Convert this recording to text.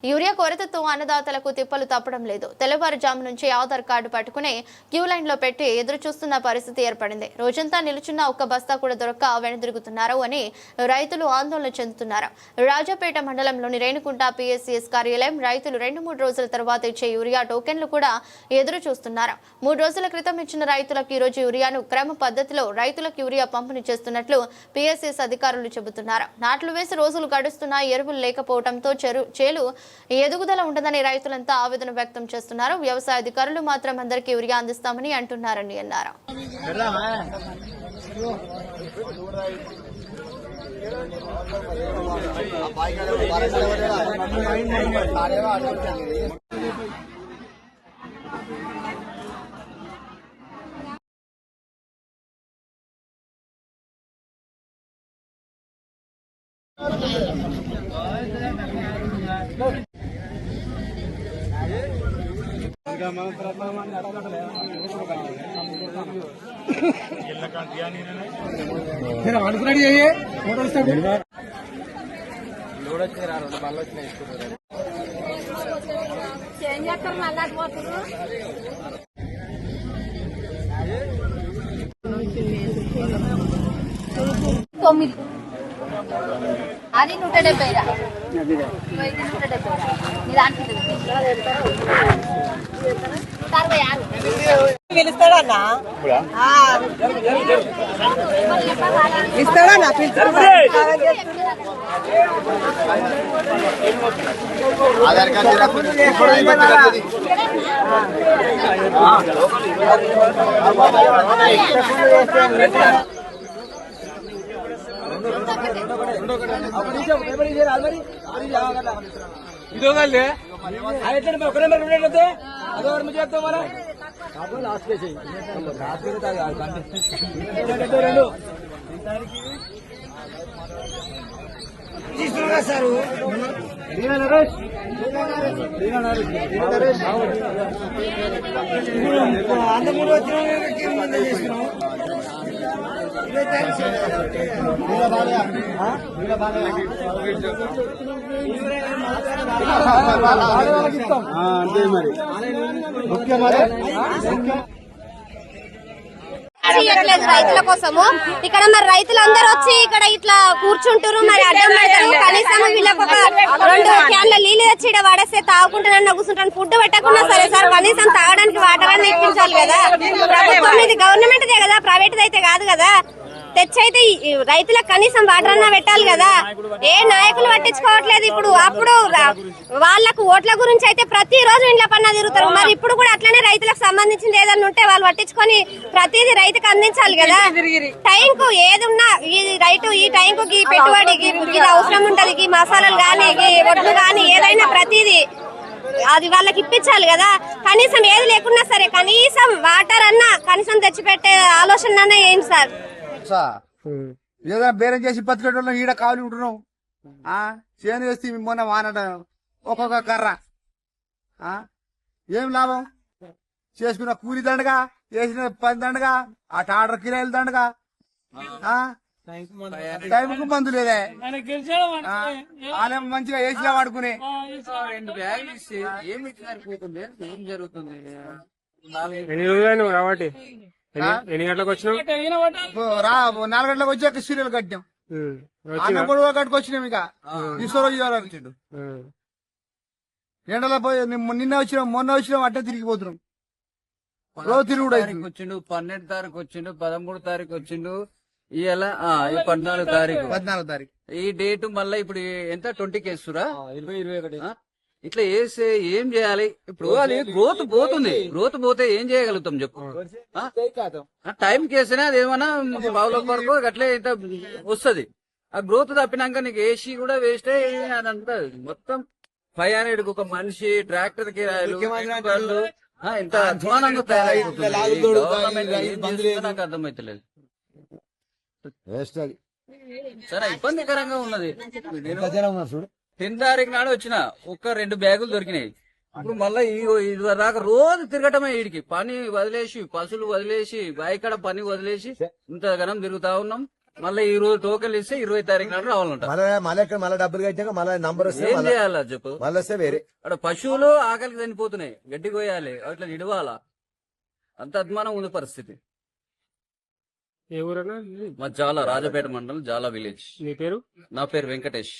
Urea కొరతతో అన్నదాతలకు తిప్పలు తప్పడం లేదు. తెల్లవారుజాము నుంచి ఆధార్ కార్డు పట్టుకునే క్యూ లైన్ లో పెట్టి ఎదురు చూస్తున్న పరిస్థితి ఏర్పడింది. రోజంతా నిలుచున్న ఒక్క బస్తా కూడా దొరక్క వెనుదిరుగుతున్నారు అని రైతులు ఆందోళన చెందుతున్నారు. రాజాపేట మండలంలోని రేణుకుంట పిఎస్సిఎస్ కార్యాలయం రైతులు 2-3 రోజుల తర్వాత ఇచ్చే యూరియా టోకెన్లు కూడా ఎదురు చూస్తున్నారు. 3 రోజుల క్రితం ఇచ్చిన రైతులకు ఈ రోజు యూరియాను క్రమ పద్ధతిలో రైతులకు యూరియా పంపిణీ చేస్తున్నట్లు పిఎస్సిఎస్ అధికారులు చెబుతున్నారు. నాట్లు వేసి రోజులు గడుస్తున్నా ఎరువులు లేకపోవడంతో చేలు ఎదుగుదల ఉండదని రైతులంతా ఆవేదన వ్యక్తం చేస్తున్నారు. వ్యవసాయ అధికారులు మాత్రం అందరికీ యూరియా అందిస్తామని అంటున్నారని అన్నారు. అది 170 పిలుస్తాడన్నా ఇస్తాడన్నా ఆధార్ కార్డు ఇదోగలే అయితే ఒక నెంబర్ ఉండేది అదో ముझे तो मारा आप लास्ट पे चाहिए रात में तो यार రెండు తీసుకురా సార్ దీనా నరేష్ అంత మూడు వచ్చిన మంది చేస్తున్నాం అంతే మరి ముఖ్య మరి రైతుల కోసము ఇక్కడ మరి రైతులందరూ వచ్చి ఇక్కడ ఇట్లా కూర్చుంటారు. మరి అడ్డం పెడతారు. కనీసం వీళ్ళకి ఒక 2 క్యాన్ల నీళ్ళు తెచ్చి ఇక్కడ పడేస్తే తాగుకుంటానని కూర్చుంటాను. ఫుడ్ పెట్టకుండా సరే సార్ కనీసం తాగడానికి వాటర్ అన్న ఇప్పించాలి కదా. ప్రభుత్వం ఇది గవర్నమెంట్దే కదా, ప్రైవేట్ అయితే కాదు కదా. తెచ్చైతే రైతులకు కనీసం వాటర్ అన్నా పెట్టాలి కదా. ఏ నాయకులు పట్టించుకోవట్లేదు. ఇప్పుడు అప్పుడు వాళ్ళకు ఓట్ల గురించి అయితే ప్రతి రోజు ఇండ్ల పన్నా తిరుగుతారు. మరి ఇప్పుడు కూడా అట్లనే రైతులకు సంబంధించింది ఏదన్నా ఉంటే వాళ్ళు పట్టించుకొని ప్రతిదీ రైతుకు అందించాలి కదా. టైం కు ఏదున్నా ఈ టైం కు పెట్టుబడికి ఇది అవసరం ఉంటది. ఈ మసాలాలు గానీ ఒడ్లు గానీ ఏదైనా ప్రతిదీ అది వాళ్ళకి ఇప్పించాలి కదా. కనీసం ఏది లేకున్నా సరే కనీసం వాటర్ అన్నా కనీసం తెచ్చిపెట్టే ఆలోచన అన్నా ఏంటి సార్? ఏదైనా బేరం చేసి బతికేటోళ్ళం ఈడ కావాలి ఉంటున్నాం. చేను వేస్తే మొన్న వానట ఒక్కొక్క కర్ర ఏం లాభం? చేసుకున్న కూలి దండగా, వేసిన పని దండగా, అటు ఆర్డర్ కిరాయిలు దండగా, టైంకు మందు లేదే. ఆయన మంచిగా వేసినా వాడుకునే 2 బ్యాగులు ఇస్తే ఏమి సరిపోతుంది? ఏం జరుగుతుంది? ఎన్ని రోజులు కాబట్టి ఎన్ని గంటలకు వచ్చినావు? 4 గంటలకు వచ్చి సీరియల్ కట్టాం. అన్న గొడవ కట్టుకొచ్చినాం. ఇక ఈశ్వర వచ్చిండు ఎండలో పోయి నిన్న వచ్చినాం, మొన్న వచ్చినాం, అట్టే తిరిగిపోతున్నాం. రోజు తిరుగుడు వచ్చిండు. 12 తారీఖు వచ్చిండు, 13 తారీఖు వచ్చిండు, ఇవాళ 14 తారీఖు. ఈ డేట్ మళ్ళా ఇప్పుడు ఎంత 20 కేసురా 21 ఇట్లా వేస్తే ఏం చేయాలి? ఇప్పుడు అది గ్రోత్ పోతుంది. గ్రోత్ పోతే ఏం చేయగలుగుతాం చెప్పు? టైం కేసినా అదేమన్నా పావుల వరకు అట్లే ఇంత వస్తుంది. ఆ గ్రోత్ తప్పినాక నీకు ఏసీ కూడా వేస్తే అదంతా మొత్తం 500 ఒక మనిషి ట్రాక్టర్ కి ఇంత అధ్వానంగా తయారైపోతుంది. నాకు అర్థమైతలేదు. చాలా ఇబ్బందికరంగా ఉన్నది. 10 తారీఖు నాడు వచ్చిన 1-2 బ్యాగులు దొరికినాయి. ఇప్పుడు మళ్ళీ ఇది దాకా రోజు తిరగటమే. వీడికి పని వదిలేసి, పసులు వదిలేసి, బాయికాడ పని వదిలేసి ఇంత ఘనం తిరుగుతా ఉన్నాం. మళ్ళీ ఈ రోజు టోకెన్ ఇస్తే 20 తారీఖు నాడు రావాలంట. మళ్ళీ డబ్బులు కట్టాక మళ్ళీ నంబర్ వస్తే ఏం చేయాలా చెప్పు? మళ్ళీ వస్తే వేరే అక్కడ పశువులు ఆకలికి చనిపోతున్నాయి, గడ్డి కోయాలి, అట్లా నిడవాలా, అంత అద్మానం ఉంది పరిస్థితి. ఏ ఊరన్నా? మా జాల రాజపేట మండలం జాల విలేజ్. నీ పేరు? నా పేరు వెంకటేష్.